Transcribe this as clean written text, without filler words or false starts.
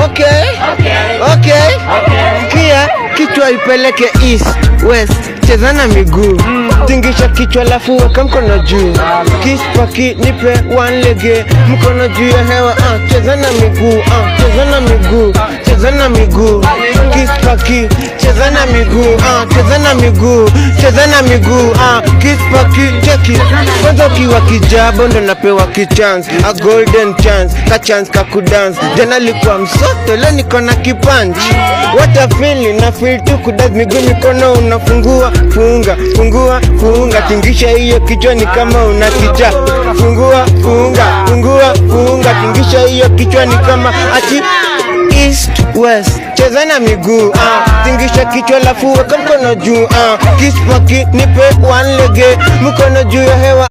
Okay. Kia kichwa ipeleke east west, cheza na miguu, tingisha kichwa lafu weka mkono juu, kiss paki nipe one lege, mkono juu ya hewa, cheza na miguu, cheza na miguu, cheza na miguu, kiss paki, cheza na miguu, cheza na miguu, cheza na miguu, kiss paki, cheki. Kwanza ukiwa kijabo ndo napewa kichance, a golden chance, ka chance ka kudance. Jana likuwa msoto, leo niko na kipanchi. What a feeling, na feel tu kudance, miguu mikono unafungua, funga, fungua, funga, tingisha hiyo kichwa ni kama unakicha. Fungua, funga, fungua, funga, tingisha hiyo kichwa ni kama ati east west, cheza na miguu, tingisha kichwa lafu weka mkono juu, kiss paki nipe one lege, mkono juu ya hewa.